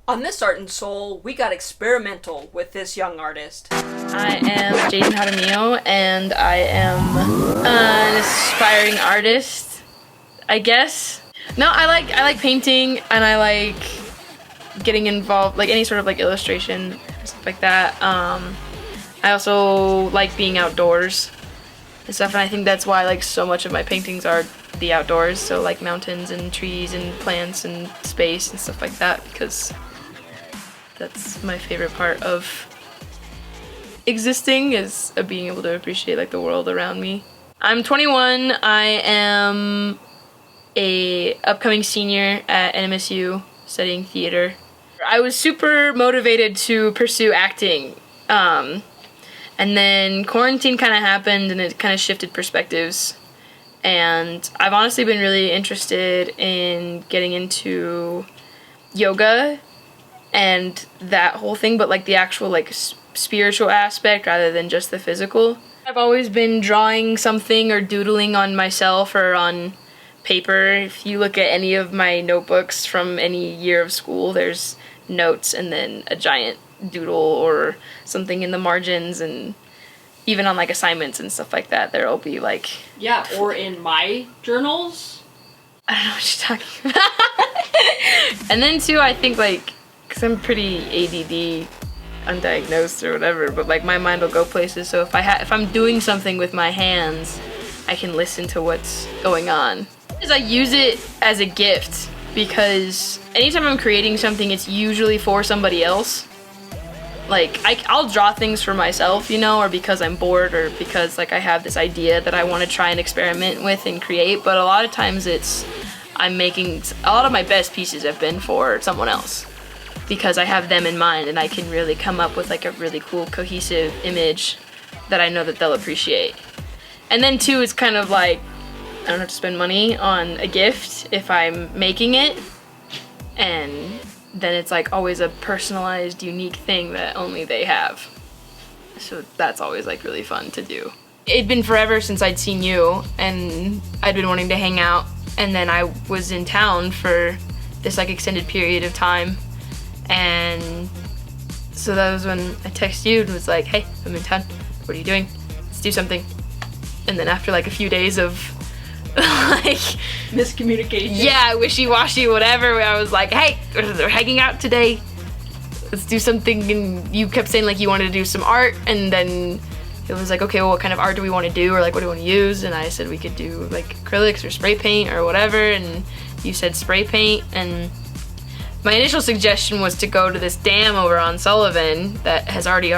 On this Art and Soul, we got experimental with this young artist. I am Jaidan, and I am an aspiring artist, I guess. No, I like painting, and I like getting involved, like any sort of like illustration, stuff like that. I also like being outdoors and stuff, and I think that's why like so much of my paintings are the outdoors, so like mountains and trees and plants and space and stuff like that, because that's my favorite part of existing, is being able to appreciate like the world around me. I'm 21. I am a upcoming senior at NMSU studying theater. I was super motivated to pursue acting, and then quarantine kind of happened and it kind of shifted perspectives, and I've honestly been really interested in getting into yoga and that whole thing, but like the actual like spiritual aspect rather than just the physical. I've always been drawing something or doodling on myself or on paper. If you look at any of my notebooks from any year of school, there's notes and then a giant doodle or something in the margins, and even on like assignments and stuff like that, there'll be like... Yeah, or in my journals. I don't know what you're talking about. And then too, I think like, because I'm pretty ADD, undiagnosed or whatever, but like my mind will go places, so if I'm doing something with my hands, I can listen to what's going on. I use it as a gift, because anytime I'm creating something, it's usually for somebody else. Like, I'll draw things for myself, you know, or because I'm bored, or because like I have this idea that I want to try and experiment with and create, but a lot of times a lot of my best pieces have been for someone else, because I have them in mind and I can really come up with like a really cool cohesive image that I know that they'll appreciate. And then too, it's kind of like, I don't have to spend money on a gift if I'm making it, and then it's like always a personalized, unique thing that only they have. So that's always like really fun to do. It'd been forever since I'd seen you, and I'd been wanting to hang out, and then I was in town for this like extended period of time. And so that was when I texted you and was like, hey, I'm in town. What are you doing? Let's do something. And then after like a few days of like miscommunication. Yeah, wishy-washy, whatever, I was like, hey, we're hanging out today. Let's do something. And you kept saying like you wanted to do some art, and then it was like, okay, well, what kind of art do we want to do, or like what do we want to use? And I said we could do like acrylics or spray paint or whatever, and you said spray paint. And my initial suggestion was to go to this dam over on Sullivan that has already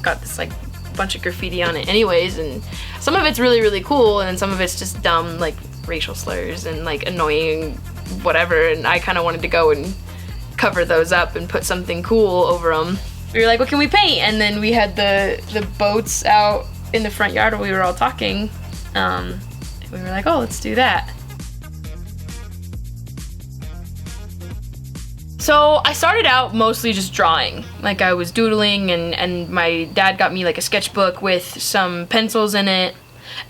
got this like bunch of graffiti on it anyways, and some of it's really, really cool, and then some of it's just dumb like racial slurs and like annoying whatever, and I kind of wanted to go and cover those up and put something cool over them. We were like, what can we paint? And then we had the boats out in the front yard where we were all talking, and we were like, oh, let's do that. So I started out mostly just drawing. Like I was doodling, and my dad got me like a sketchbook with some pencils in it.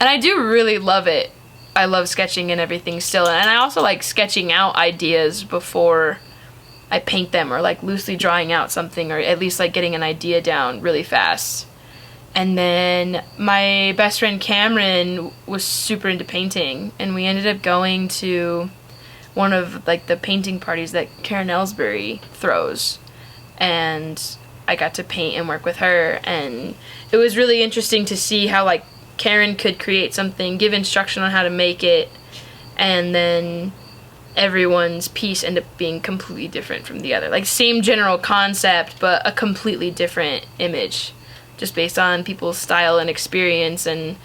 And I do really love it. I love sketching and everything still. And I also like sketching out ideas before I paint them, or like loosely drawing out something, or at least like getting an idea down really fast. And then my best friend Cameron was super into painting, and we ended up going to one of like the painting parties that Karen Ellsbury throws, and I got to paint and work with her, and it was really interesting to see how like Karen could create something, give instruction on how to make it, and then everyone's piece ended up being completely different from the other. Like same general concept, but a completely different image, just based on people's style and experience and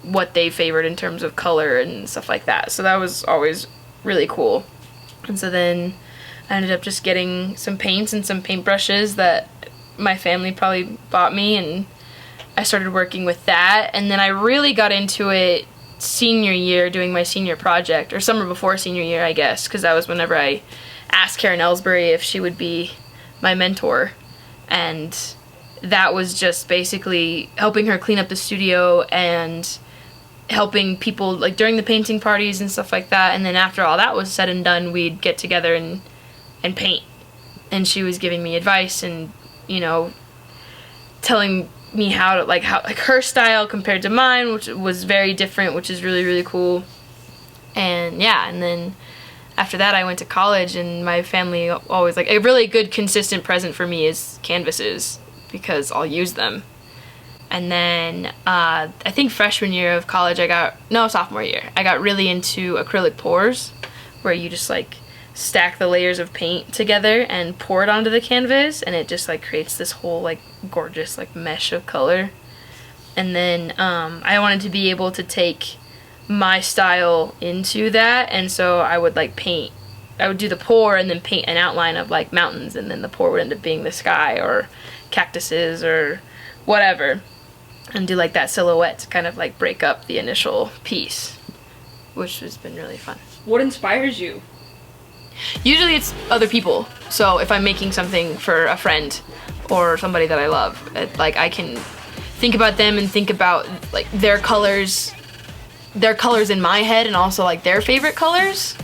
what they favored in terms of color and stuff like that. So that was always really cool. And so then I ended up just getting some paints and some paintbrushes that my family probably bought me, and I started working with that. And then I really got into it senior year, doing my senior project, or summer before senior year, I guess, because that was whenever I asked Karen Ellsbury if she would be my mentor. And that was just basically helping her clean up the studio and helping people like during the painting parties and stuff like that. And then after all that was said and done, we'd get together and paint. and she was giving me advice and, you know, telling me how her style compared to mine, which was very different, which is really, really cool. And yeah, and then after that I went to college, and my family always, like, a really good consistent present for me is canvases, because I'll use them. And then I think freshman year of college sophomore year, I got really into acrylic pours, where you just like stack the layers of paint together and pour it onto the canvas, and it just like creates this whole like gorgeous like mesh of color. And then I wanted to be able to take my style into that, and so I would like paint. I would do the pour and then paint an outline of like mountains, and then the pour would end up being the sky or cactuses or whatever, and do like that silhouette to kind of like break up the initial piece, which has been really fun. What inspires you? Usually it's other people. So if I'm making something for a friend or somebody that I love, like I can think about them and think about like their colors in my head, and also like their favorite colors,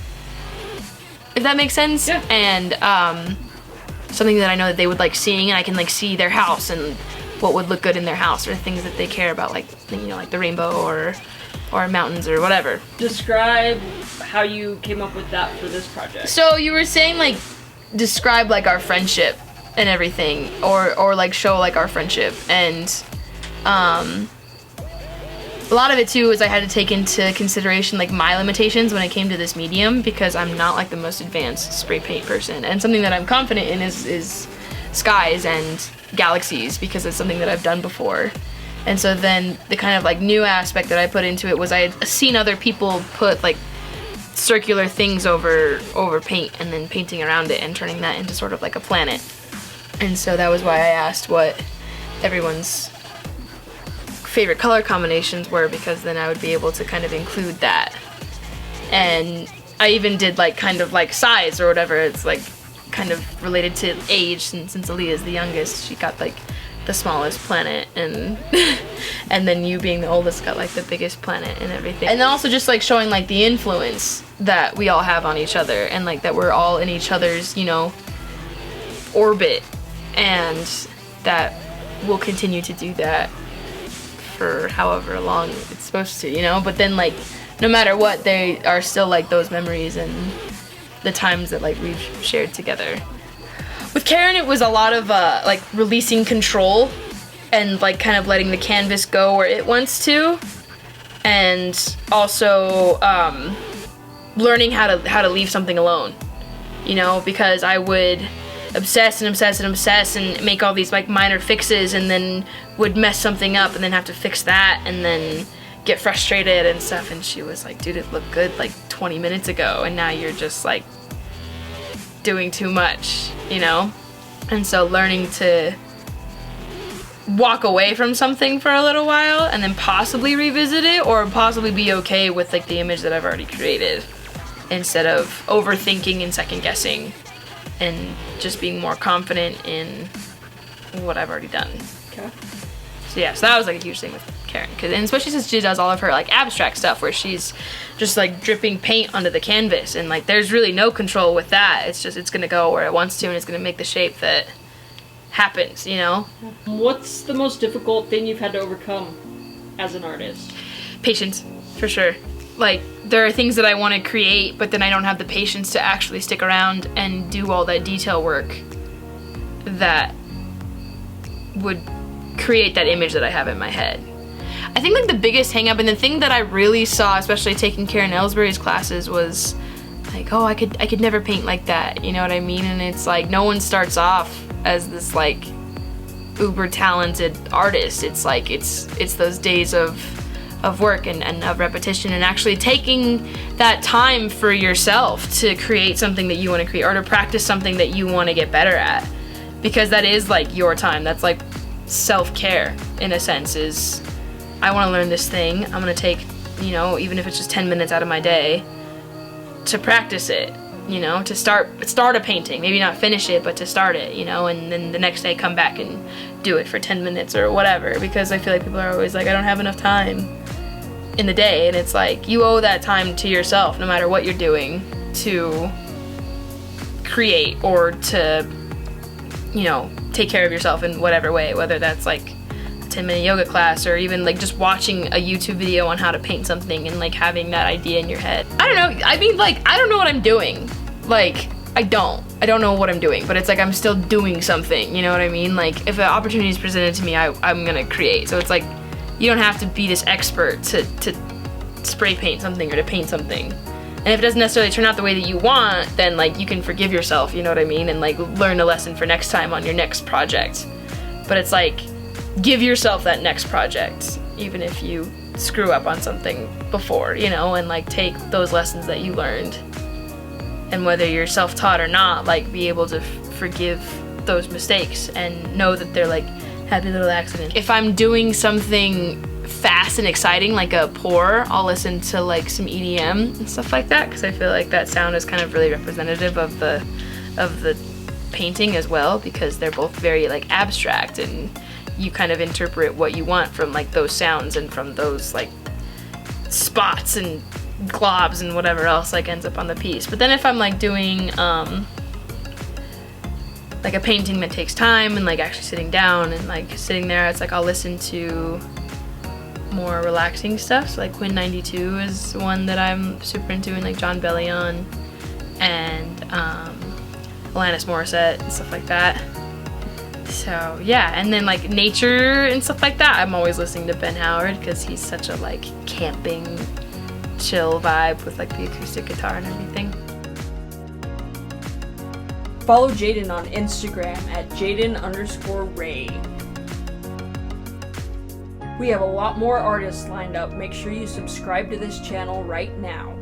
if that makes sense. Yeah. And something that I know that they would like seeing, and I can like see their house and what would look good in their house, or things that they care about, like, you know, like the rainbow or mountains or whatever. Describe how you came up with that for this project. So you were saying like describe like our friendship and everything, or like show like our friendship, and a lot of it too is I had to take into consideration like my limitations when it came to this medium, because I'm not like the most advanced spray paint person, and something that I'm confident in is skies and galaxies, because it's something that I've done before. And so then the kind of like new aspect that I put into it was I had seen other people put like circular things over paint and then painting around it and turning that into sort of like a planet. And so that was why I asked what everyone's favorite color combinations were, because then I would be able to kind of include that. And I even did like kind of like size or whatever. It's like kind of related to age, since Aaliyah's the youngest, she got like the smallest planet, and and then you being the oldest got like the biggest planet and everything. And then also just like showing like the influence that we all have on each other, and like that we're all in each other's, you know, orbit, and that we'll continue to do that for however long it's supposed to, you know. But then like no matter what, they are still like those memories and the times that like we've shared together. With Karen, it was a lot of like releasing control and like kind of letting the canvas go where it wants to, and also learning how to leave something alone, you know, because I would obsess and obsess and obsess and make all these like minor fixes, and then would mess something up and then have to fix that and then get frustrated and stuff. And she was like, dude, it looked good like 20 minutes ago, and now you're just like doing too much, you know? And so learning to walk away from something for a little while and then possibly revisit it, or possibly be okay with like the image that I've already created, instead of overthinking and second guessing, and just being more confident in what I've already done. Okay. So yeah, so that was like a huge thing with Karen, and especially since she does all of her like abstract stuff where she's just like dripping paint onto the canvas, and like there's really no control with that. It's just, it's gonna go where it wants to, and it's gonna make the shape that happens, you know? What's the most difficult thing you've had to overcome as an artist? Patience, for sure. Like, there are things that I want to create, but then I don't have the patience to actually stick around and do all that detail work that would create that image that I have in my head. I think like the biggest hang up, and the thing that I really saw, especially taking Karen Ellsbury's classes, was like, oh, I could never paint like that, you know what I mean? And it's like, no one starts off as this like uber talented artist. It's like it's those days of work and of repetition, and actually taking that time for yourself to create something that you want to create, or to practice something that you want to get better at, because that is like your time. That's like self-care in a sense. Is, I want to learn this thing, I'm gonna take, you know, even if it's just 10 minutes out of my day to practice it, you know, to start a painting, maybe not finish it, but to start it, you know, and then the next day come back and do it for 10 minutes or whatever, because I feel like people are always like, I don't have enough time in the day, and it's like, you owe that time to yourself, no matter what you're doing, to create or to you know, take care of yourself in whatever way, whether that's like a 10-minute yoga class or even like just watching a YouTube video on how to paint something and like having that idea in your head. I don't know, I mean, like, I don't know what I'm doing. Like, I don't know what I'm doing, but it's like I'm still doing something, you know what I mean? Like, if an opportunity is presented to me, I'm gonna create. So it's like, you don't have to be this expert to spray paint something or to paint something. And if it doesn't necessarily turn out the way that you want, then like you can forgive yourself, you know what I mean? And like learn a lesson for next time on your next project. But it's like, give yourself that next project, even if you screw up on something before, you know, and like take those lessons that you learned. And whether you're self-taught or not, like be able to forgive those mistakes and know that they're like happy little accidents. If I'm doing something fast and exciting like a pour, I'll listen to like some EDM and stuff like that, because I feel like that sound is kind of really representative of the painting as well, because they're both very like abstract and you kind of interpret what you want from like those sounds and from those like spots and globs and whatever else like ends up on the piece. But then if I'm like doing like a painting that takes time and like actually sitting down and like sitting there, it's like I'll listen to more relaxing stuff. So like Quinn 92 is one that I'm super into, and like John Bellion and Alanis Morissette and stuff like that. So yeah, and then like nature and stuff like that, I'm always listening to Ben Howard because he's such a like camping chill vibe with like the acoustic guitar and everything. Follow Jaidan on Instagram at Jaidan_Ray. We have a lot more artists lined up. Make sure you subscribe to this channel right now.